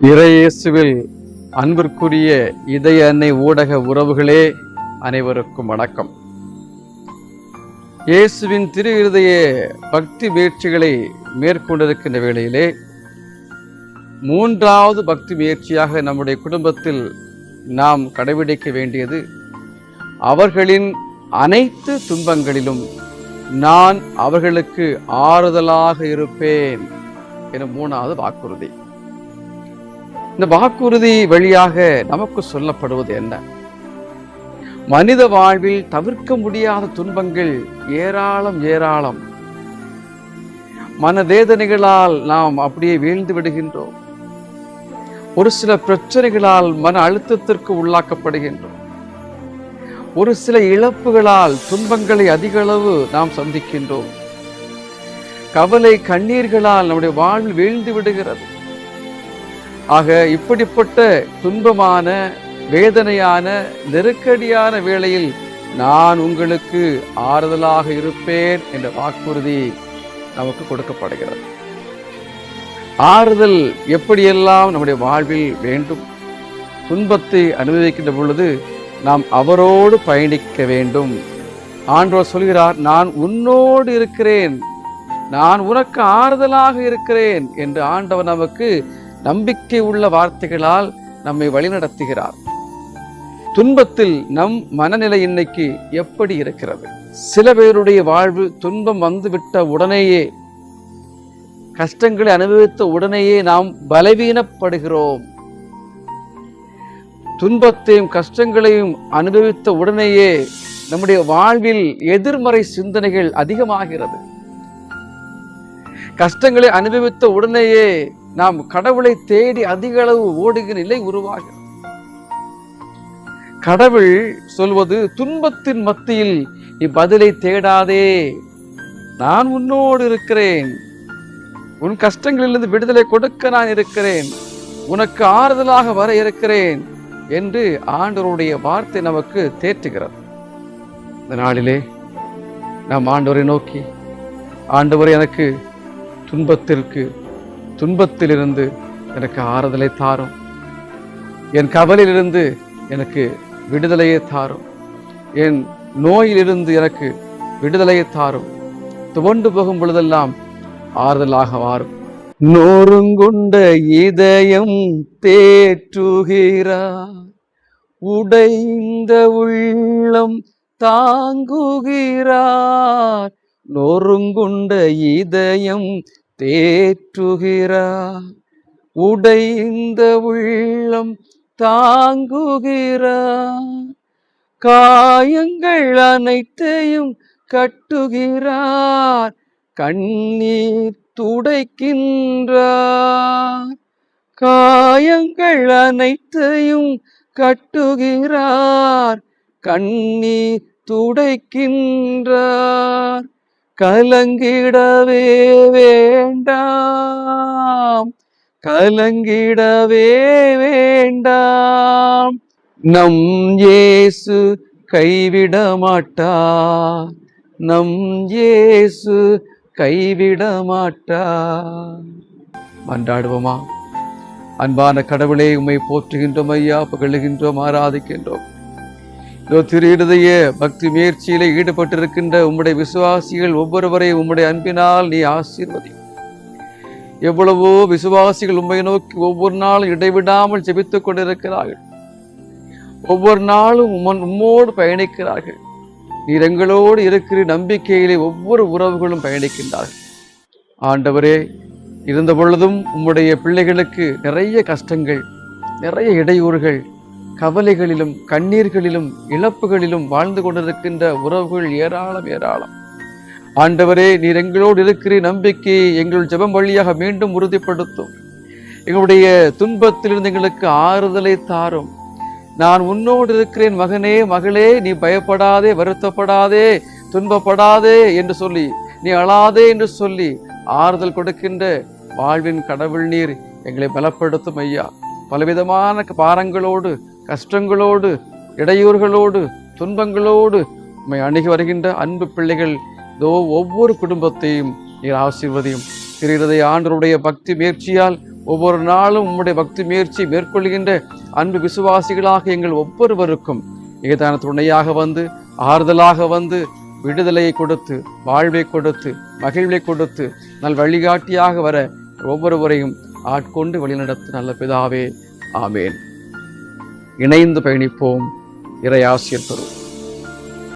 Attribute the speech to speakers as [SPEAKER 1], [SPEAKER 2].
[SPEAKER 1] இறையேசுவில் அன்பிற்குரிய இதய அன்னை ஊடக உறவுகளே, அனைவருக்கும் வணக்கம். இயேசுவின் திரு இருதய பக்தி முயற்சிகளை மேற்கொண்டிருக்கின்ற வேளையிலே மூன்றாவது பக்தி முயற்சியாக நம்முடைய குடும்பத்தில் நாம் கடைபிடிக்க வேண்டியது, அவர்களின் அனைத்து துன்பங்களிலும் நான் அவர்களுக்கு ஆறுதலாக இருப்பேன் எனும் மூணாவது வாக்குறுதி. இந்த வாக்குறுதி வழியாக நமக்கு சொல்லப்படுவது என்ன? மனித வாழ்வில் தவிர்க்க முடியாத துன்பங்கள் ஏராளம். மனவேதனைகளால் நாம் அப்படியே வீழ்ந்து விடுகின்றோம். ஒரு சில பிரச்சனைகளால் மன அழுத்தத்திற்கு உள்ளாக்கப்படுகின்றோம். ஒரு சில இழப்புகளால் துன்பங்களை அதிக அளவு நாம் சந்திக்கின்றோம். கவலை கண்ணீர்களால் நம்முடைய வாழ்வில் வீழ்ந்து விடுகிறது. ஆக இப்படிப்பட்ட துன்பமான, வேதனையான, நெருக்கடியான வேளையில் நான் உங்களுக்கு ஆறுதலாக இருப்பேன் என்ற வாக்குறுதி நமக்கு கொடுக்கப்படுகிறது. ஆறுதல் எப்படியெல்லாம் நம்முடைய வாழ்வில் வேண்டும்? துன்பத்தை அனுபவிக்கின்ற பொழுது நாம் அவரோடு பயணிக்க வேண்டும். ஆண்டவர் சொல்கிறார், நான் உன்னோடு இருக்கிறேன், நான் உனக்கு ஆறுதலாக இருக்கிறேன் என்று ஆண்டவர் நமக்கு நம்பிக்கை உள்ள வார்த்தைகளால் நம்மை வழிநடத்துகிறார். துன்பத்தில் நம் மனநிலை இன்னைக்கு எப்படி இருக்கிறது? சில பேருடைய வாழ்வு துன்பம் வந்துவிட்ட உடனேயே, கஷ்டங்களை அனுபவித்த உடனேயே நாம் பலவீனப்படுகிறோம். துன்பத்தையும் கஷ்டங்களையும் அனுபவித்த உடனேயே நம்முடைய வாழ்வில் எதிர்மறை சிந்தனைகள் அதிகமாகிறது. கஷ்டங்களை அனுபவித்த உடனேயே நாம் கடவுளை தேடி அதிக அளவு ஓடுகிற நிலை உருவாகிறது. கடவுள் சொல்வது, துன்பத்தின் மத்தியில் நீ பதிலை தேடாதே, நான் உன்னோடு இருக்கிறேன், உன் கஷ்டங்களிலிருந்து விடுதலை கொடுக்க நான் இருக்கிறேன், உனக்கு ஆறுதலாக வர இருக்கிறேன் என்று ஆண்டவருடைய வார்த்தை நமக்கு தேற்றுகிறது. இந்த நாளிலே நாம் ஆண்டவரை நோக்கி, ஆண்டவரை எனக்கு துன்பத்திலிருந்து எனக்கு ஆறுதலை தாரும், என் கவலையிலிருந்து எனக்கு விடுதலையை தாரும், என் நோயிலிருந்து எனக்கு விடுதலையை தாரும், துவண்டு போகும் பொழுதெல்லாம் ஆறுதலாக வாரும். நோருங்குண்ட இதயம் தேற்றுகிறார், உடைந்த உள்ளம் தாங்குகிறார். நோருங்குண்ட இதயம் தேற்றுகிறார், உடைந்த உள்ளம் தாங்குகிறார். காயங்கள் அனைத்தையும் கட்டுகிறார், கண்ணீர் துடைக்கின்றார். காயங்கள் அனைத்தையும் கட்டுகிறார், கண்ணீர் துடைக்கின்றார். கலங்கிடவே வேண்டாம், கலங்கிடவே வேண்டாம், நம் இயேசு கைவிட மாட்டார், நம் இயேசு கைவிட மாட்டார். மன்றாடுவோமா? அன்பான கடவுளே, உம்மை போற்றுகின்றோம் ஐயா, புகழுகின்றோம், ஆராதிக்கின்றோம். திரு இருதய பக்தி முயற்சியிலே ஈடுபட்டிருக்கின்ற உம்முடைய விசுவாசிகள் ஒவ்வொருவரையும் உம்முடைய அன்பினால் நீ ஆசீர்வதி. எவ்வளவோ விசுவாசிகள் உம்மை நோக்கி ஒவ்வொரு நாளும் இடைவிடாமல் ஜெபித்துக் கொண்டிருக்கிறார்கள். ஒவ்வொரு நாளும் உம்மோடு பயணிக்கிறார்கள். நீர் எங்களோடு இருக்கிற நம்பிக்கையிலே ஒவ்வொரு உறவுகளும் பயணிக்கின்றார்கள். ஆண்டவரே, இருந்த பொழுதும் உம்முடைய பிள்ளைகளுக்கு நிறைய கஷ்டங்கள், நிறைய இடையூறுகள், கவலைகளிலும் கண்ணீர்களிலும் இழப்புகளிலும் வாழ்ந்து கொண்டிருக்கின்ற உறவுகள் ஏராளம். ஆண்டவரே, நீர் எங்களோடு இருக்கிற நம்பிக்கையை எங்கள் ஜெபம் வழியாக மீண்டும் உறுதிப்படுத்தும். எங்களுடைய துன்பத்திலிருந்து எங்களுக்கு ஆறுதலை தாரும். நான் உன்னோடு இருக்கிறேன் மகனே, மகளே, நீ பயப்படாதே, வருத்தப்படாதே, துன்பப்படாதே என்று சொல்லி, நீ அழாதே என்று சொல்லி ஆறுதல் கொடுக்கின்ற வாழ்வின் கடவுள் நீர் எங்களை பலப்படுத்தும் ஐயா. பலவிதமான பாரங்களோடு, கஷ்டங்களோடு, இடையூறுகளோடு, துன்பங்களோடு உம்மை அணுகி வருகின்ற அன்பு பிள்ளைகள் ஒவ்வொரு குடும்பத்தையும் நீர் ஆசீர்வதியும். திரு இருதய ஆண்டவருடைய பக்தி முயற்சியால் ஒவ்வொரு நாளும் உம்முடைய பக்தி முயற்சி மேற்கொள்கின்ற அன்பு விசுவாசிகளாக எங்கள் ஒவ்வொருவருக்கும் ஏதான துணையாக வந்து, ஆறுதலாக வந்து, விடுதலையை கொடுத்து, வாழ்வை கொடுத்து, மகிழ்வை கொடுத்து, நல் வழிகாட்டியாக வர ஒவ்வொருவரையும் ஆட்கொண்டு வழிநடத்து நல்ல பிதாவே. ஆமேன். இணைந்து பயணிப்போம். இறை ஆசிர் பெறுவோம்.